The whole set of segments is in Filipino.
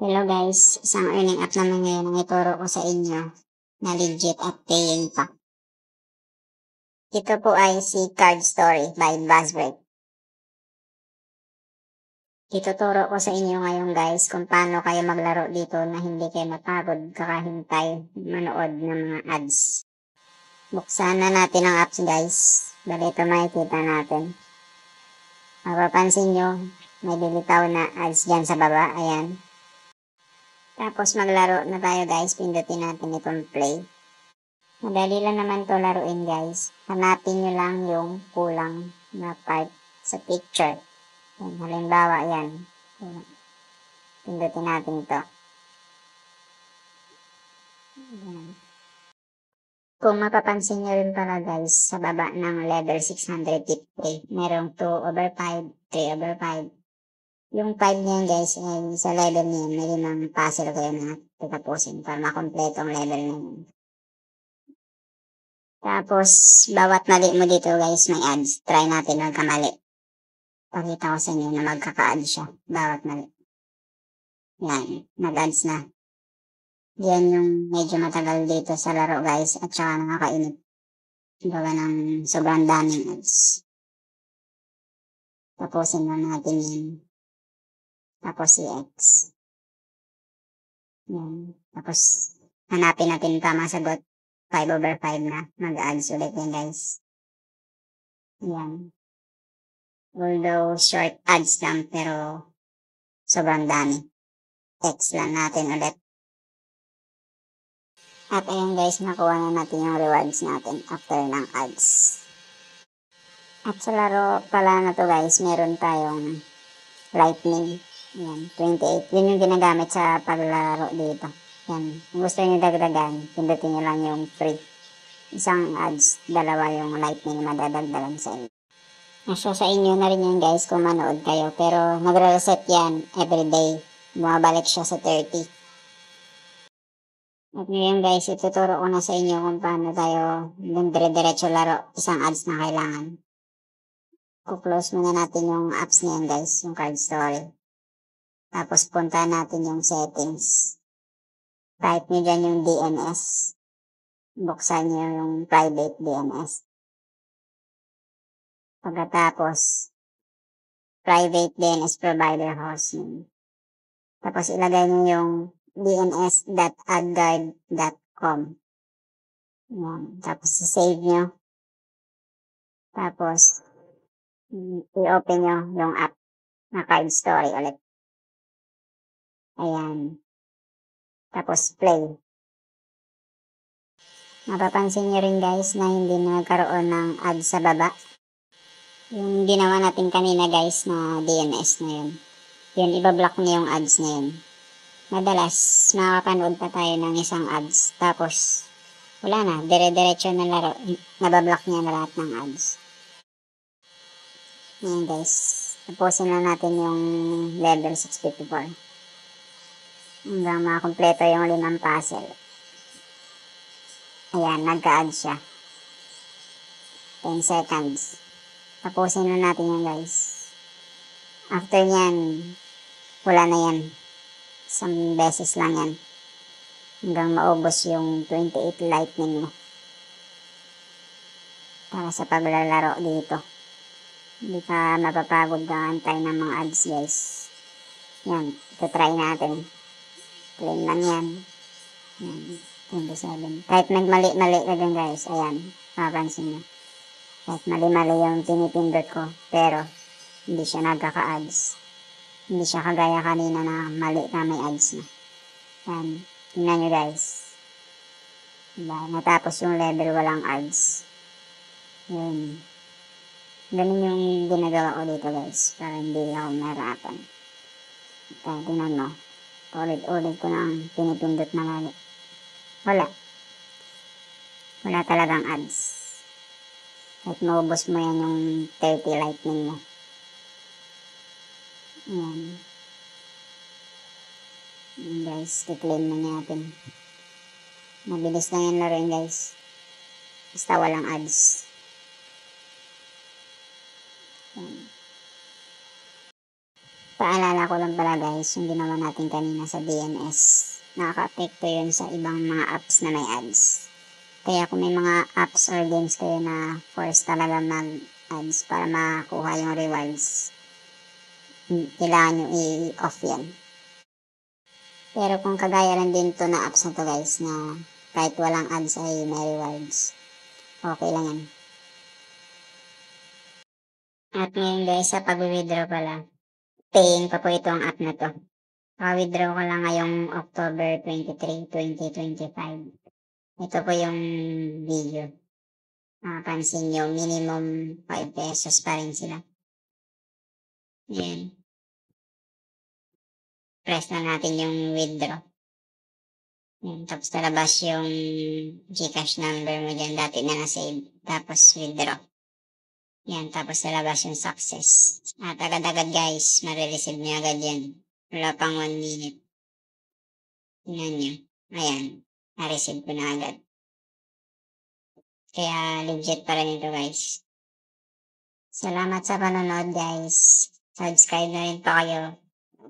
Hello guys, isang earning app naman ngayon ang ituro ko sa inyo na legit at paying pa. Ito po ay si Card Story by Buzzsprout. Ituturo ko sa inyo ngayon guys kung paano kayo maglaro dito na hindi kayo mapagod kakahintay manood ng mga ads. Buksan na natin ang apps guys. Dali ito makikita natin. Mapapansin nyo, may dilitaw na ads dyan sa baba. Ayan. Tapos maglaro na tayo guys. Pindutin natin itong play. Madali lang naman to laruin guys. Hanapin nyo lang yung kulang na part sa picture. Yan, halimbawa yan. Pindutin natin to. Yan. Kung mapapansin nyo rin pala guys, sa baba ng level 650, merong 2/5, 3/5. Yung 5 niyan guys, ay sa level niyan, may limang puzzle kayo na tatapusin para makompleto ang level niyan. Tapos, bawat mali mo dito guys, may ads. Try natin magkamali. Pakita ko sa inyo na magkaka-ads siya. Bawat mali. Yan, nag-ads na. Yan yung medyo matagal dito sa laro guys. At saka nakakainip. Baga ng sobrang daming ads. Tapusin na natin yan. Tapos si X. Yan. Tapos, hanapin natin tama sagot. 5/5 na. Mag-ads ulit yan guys. Yan. Although short ads lang pero sobrang dami. X lang natin ulit. At ayan guys, nakuha na natin yung rewards natin after ng ads. At sa laro pala na to guys, meron tayong lightning. Yan, 28. Yun yung ginagamit sa paglaro dito. Yan, kung gusto nyo dagdagan, pindutin nyo lang yung free. Isang ads, dalawa yung lightning na madadagdagan sa inyo. Nasa sa inyo na rin yan guys kung manood kayo. Pero nagre-reset yan everyday. Bumabalik siya sa 30. At ngayon guys, ituturo ko na sa inyo kung paano tayo dire-diretso laro isang ads na kailangan. Kuklose muna natin yung apps na yan guys, yung Card Story. Tapos punta natin yung settings. Type nyo dyan yung DNS. Buksan nyo yung private DNS. Pagkatapos, private DNS provider hostname. Tapos ilagay nyo yung dns.adguard.com. Yan. Tapos save nyo. Tapos, i-open nyo yung app na Card Story ulit. Ayan. Tapos play. Mapapansin nyo rin guys na hindi na nagkaroon ng ads sa baba. Yung ginawa natin kanina guys na DNS na yun. Yun, ibablock nyo yung ads na yun. Madalas, makakapanood pa tayo ng isang ads. Tapos, wala na. Dire-diretso na laro. Nabablock niya na lahat ng ads. Ayan guys. Tapusin na natin yung level 654. Hanggang makakompleto yung 5 puzzle. Ayan, nagka-add siya. 10 seconds. Tapusin na natin yan guys. After yan, wala na yan. Isang beses lang yan. Hanggang maubos yung 28 lightning mo. Para sa paglalaro dito. Hindi ka mapapagod ka antay ng mga ads guys. Yan, ito try natin. Plain lang yan. Yan, 27. Kahit nagmali-mali ka dyan guys, ayan, mapapansin nyo. Kahit mali-mali yung pinipindot ko, pero hindi siya nagkaka-ads. Hindi siya kagaya kanina na mali na may ads na. Yan, tingnan nyo guys. Diba, natapos yung level walang ads. Yun. Ganun yung ginagawa ko dito guys, para hindi ako mahirapan. Kaya tingnan mo, ulit-ulit ko nang pinipindot na mali. Wala. Wala talagang ads. At maubos mo yan yung 30 lightning mo. Ayan. Ayan guys, i-claim na natin. Mabilis lang yan laruin guys. Basta walang ads. Ayan. Paalala ko lang pala guys, yung ginawa natin kanina sa DNS, nakaka-apekto yun sa ibang mga apps na may ads. Kaya kung may mga apps or games kayo na force talaga mag-ads para makuha yung rewards, kailangan nyo i-off yan. Pero kung kagaya lang din to na apps na to guys, na kahit walang ads ay may rewards, okay lang yan. At ngayon guys, sa pag-withdraw pala, paying pa po itong app na to. Withdraw ko lang ngayong October 23, 2025. Ito po yung video. Pansin nyo, minimum 5 pesos pa rin sila. Yan. Press na natin yung withdraw. Yan. Tapos talabas yung GCash number mo dyan. Dati na na-save. Tapos withdraw. Yan. Tapos talabas yung success. At agad-agad guys, marireceive nyo agad yan. Wala pang 1 minute. Tingnan nyo. Ayan. Na-receive ko na agad. Kaya legit pa rin ito guys. Salamat sa panonood guys. Subscribe na rin po kayo.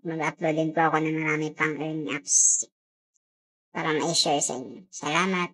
Mag-upload din po ako ng marami pang earning apps para ma-share sa inyo. Salamat.